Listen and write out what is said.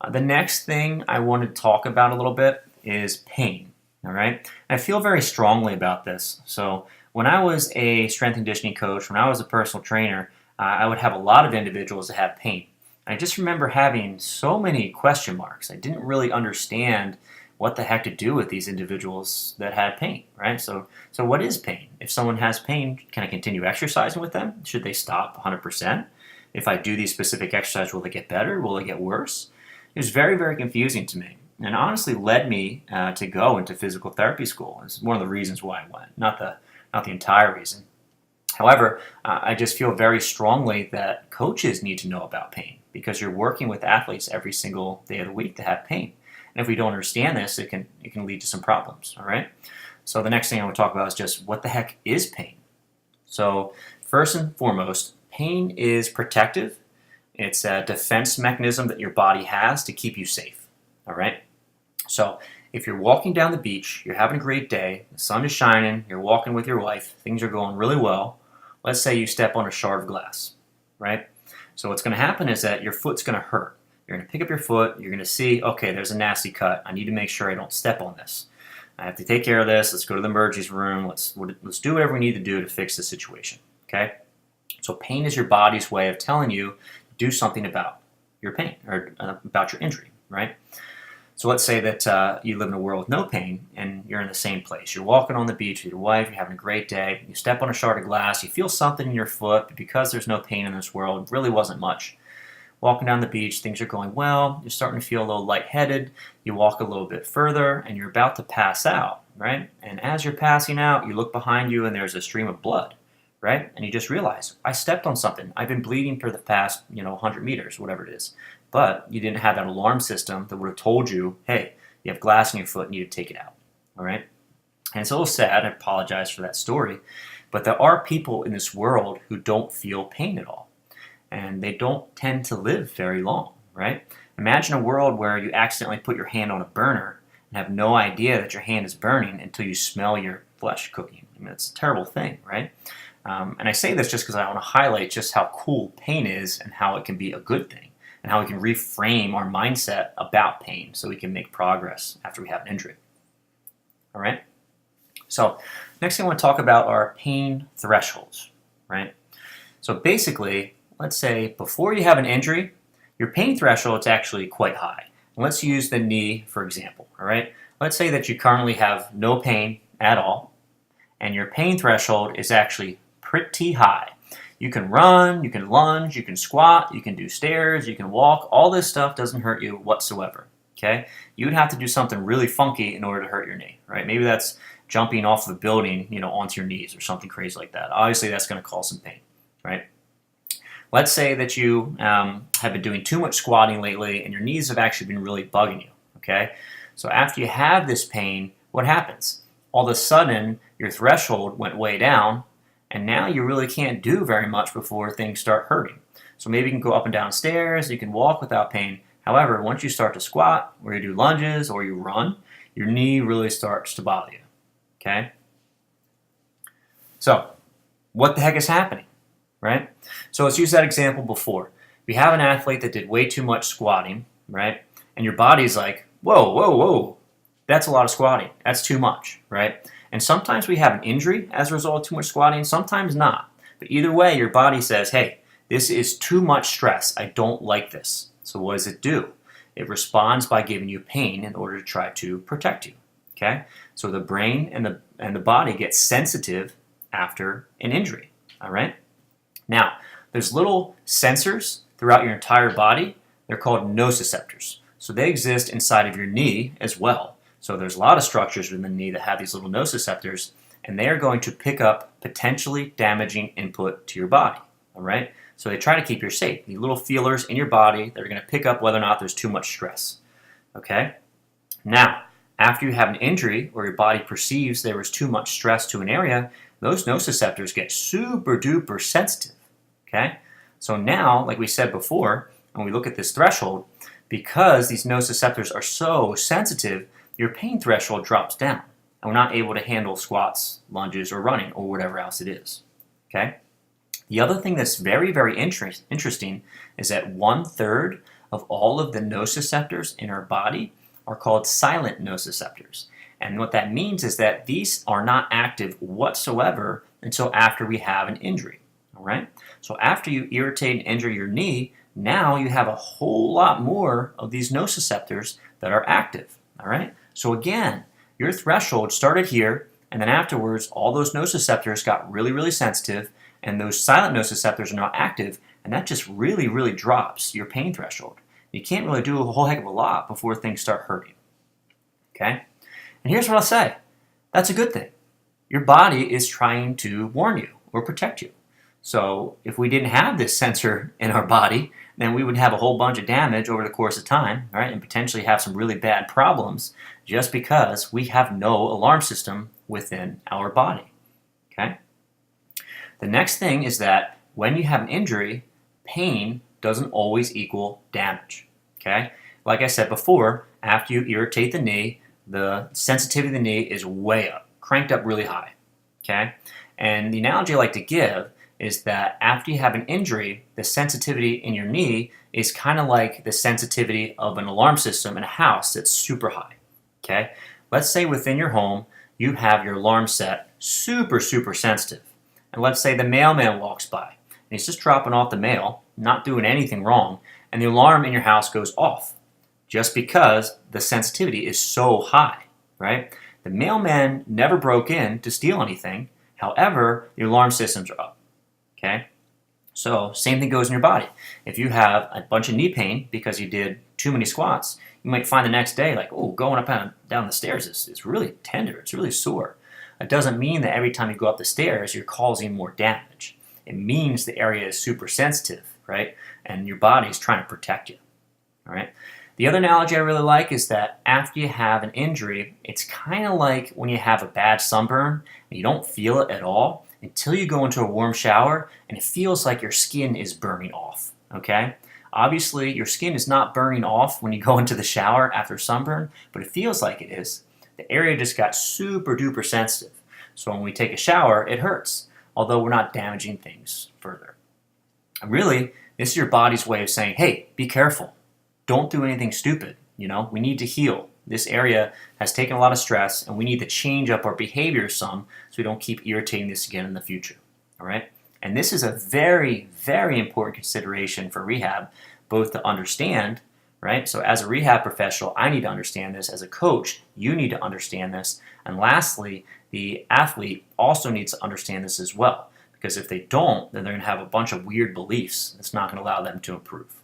The next thing I want to talk about a little bit is pain. All right. I feel very strongly about this. So when I was a strength and conditioning coach, when I was a personal trainer, I would have a lot of individuals that have pain. I just remember having so many question marks. I didn't really understand what the heck to do with these individuals that had pain, right? So what is pain? If someone has pain, can I continue exercising with them? Should they stop 100%? If I do these specific exercises, will they get better? Will they get worse? It was very, very confusing to me, and honestly led me to go into physical therapy school. It's one of the reasons why I went, not the entire reason. However, I just feel very strongly that coaches need to know about pain because you're working with athletes every single day of the week that have pain. And if we don't understand this, it can lead to some problems. All right. So the next thing I want to talk about is just what the heck is pain. So first and foremost, pain is protective. It's a defense mechanism that your body has to keep you safe. All right. So if you're walking down the beach, you're having a great day, the sun is shining, you're walking with your wife, things are going really well. Let's say you step on a shard of glass, right? So what's going to happen is that your foot's going to hurt. You're going to pick up your foot, you're going to see, okay, there's a nasty cut. I need to make sure I don't step on this. I have to take care of this. Let's go to the emergency room. Let's do whatever we need to do to fix the situation, okay? So pain is your body's way of telling you to do something about your pain or about your injury, right? So let's say that you live in a world with no pain and you're in the same place. You're walking on the beach with your wife, you're having a great day, you step on a shard of glass, you feel something in your foot, but because there's no pain in this world, it really wasn't much. Walking down the beach, things are going well, you're starting to feel a little lightheaded, you walk a little bit further, and you're about to pass out, right? And as you're passing out, you look behind you and there's a stream of blood, right? And you just realize, I stepped on something. I've been bleeding for the past, 100 meters, whatever it is. But you didn't have that alarm system that would have told you, hey, you have glass in your foot, and you need to take it out, all right? And it's a little sad, I apologize for that story, but there are people in this world who don't feel pain at all, and they don't tend to live very long, right? Imagine a world where you accidentally put your hand on a burner and have no idea that your hand is burning until you smell your flesh cooking. I mean, it's a terrible thing, right? And I say this just because I want to highlight just how cool pain is and how it can be a good thing, and how we can reframe our mindset about pain so we can make progress after we have an injury. All right? So next thing I want to talk about are pain thresholds, right? So basically, let's say before you have an injury, your pain threshold is actually quite high. And let's use the knee for example, all right? Let's say that you currently have no pain at all, and your pain threshold is actually pretty high. You can run, you can lunge, you can squat, you can do stairs, you can walk. All this stuff doesn't hurt you whatsoever, okay? You would have to do something really funky in order to hurt your knee, right? Maybe that's jumping off the building, onto your knees or something crazy like that. Obviously, that's going to cause some pain, right? Let's say that you have been doing too much squatting lately and your knees have actually been really bugging you, okay? So after you have this pain, what happens? All of a sudden, your threshold went way down, and now you really can't do very much before things start hurting. So maybe you can go up and down stairs, you can walk without pain. However, once you start to squat, or you do lunges, or you run, your knee really starts to bother you, okay? So, what the heck is happening, right? So let's use that example before. We have an athlete that did way too much squatting, right? And your body's like, whoa, whoa, whoa, that's a lot of squatting. That's too much, right? And sometimes we have an injury as a result of too much squatting, sometimes not. But either way, your body says, hey, this is too much stress. I don't like this. So what does it do? It responds by giving you pain in order to try to protect you, okay? So the brain and the body get sensitive after an injury, all right? Now, there's little sensors throughout your entire body. They're called nociceptors. So they exist inside of your knee as well. So there's a lot of structures within the knee that have these little nociceptors, and they are going to pick up potentially damaging input to your body, all right? So they try to keep you safe. These little feelers in your body that are going to pick up whether or not there's too much stress, okay? Now, after you have an injury or your body perceives there was too much stress to an area, those nociceptors get super duper sensitive, okay? So now, like we said before, when we look at this threshold, because these nociceptors are so sensitive, your pain threshold drops down, and we're not able to handle squats, lunges, or running, or whatever else it is, okay? The other thing that's very, very interesting is that 1/3 of all of the nociceptors in our body are called silent nociceptors. And what that means is that these are not active whatsoever until after we have an injury. All right? So after you irritate and injure your knee, now you have a whole lot more of these nociceptors that are active. All right? So again, your threshold started here, and then afterwards, all those nociceptors got really, really sensitive, and those silent nociceptors are now active, and that just really, really drops your pain threshold. You can't really do a whole heck of a lot before things start hurting. Okay? And here's what I'll say. That's a good thing. Your body is trying to warn you or protect you. So if we didn't have this sensor in our body, then we would have a whole bunch of damage over the course of time, right? And potentially have some really bad problems just because we have no alarm system within our body. Okay? The next thing is that when you have an injury, pain doesn't always equal damage. Okay? Like I said before, after you irritate the knee, the sensitivity of the knee is way up, cranked up really high. Okay? And the analogy I like to give is that after you have an injury, the sensitivity in your knee is kind of like the sensitivity of an alarm system in a house that's super high. Okay? Let's say within your home, you have your alarm set super, super sensitive. And let's say the mailman walks by, and he's just dropping off the mail, not doing anything wrong, and the alarm in your house goes off just because the sensitivity is so high, right? The mailman never broke in to steal anything. However, the alarm systems are up. Okay? So, same thing goes in your body. If you have a bunch of knee pain because you did too many squats, you might find the next day, like, oh, going up and down the stairs is really tender, it's really sore. It doesn't mean that every time you go up the stairs, you're causing more damage. It means the area is super sensitive, right? And your body's trying to protect you. All right? The other analogy I really like is that after you have an injury, it's kind of like when you have a bad sunburn and you don't feel it at all until you go into a warm shower and it feels like your skin is burning off, okay? Obviously, your skin is not burning off when you go into the shower after sunburn, but it feels like it is. The area just got super duper sensitive. So when we take a shower, it hurts, although we're not damaging things further. And really, this is your body's way of saying, hey, be careful. Don't do anything stupid. You know, we need to heal. This area has taken a lot of stress, and we need to change up our behavior some so we don't keep irritating this again in the future. All right? And this is a very, very important consideration for rehab, both to understand, right? So as a rehab professional, I need to understand this. As a coach, you need to understand this. And lastly, the athlete also needs to understand this as well. Because if they don't, then they're going to have a bunch of weird beliefs that's not going to allow them to improve.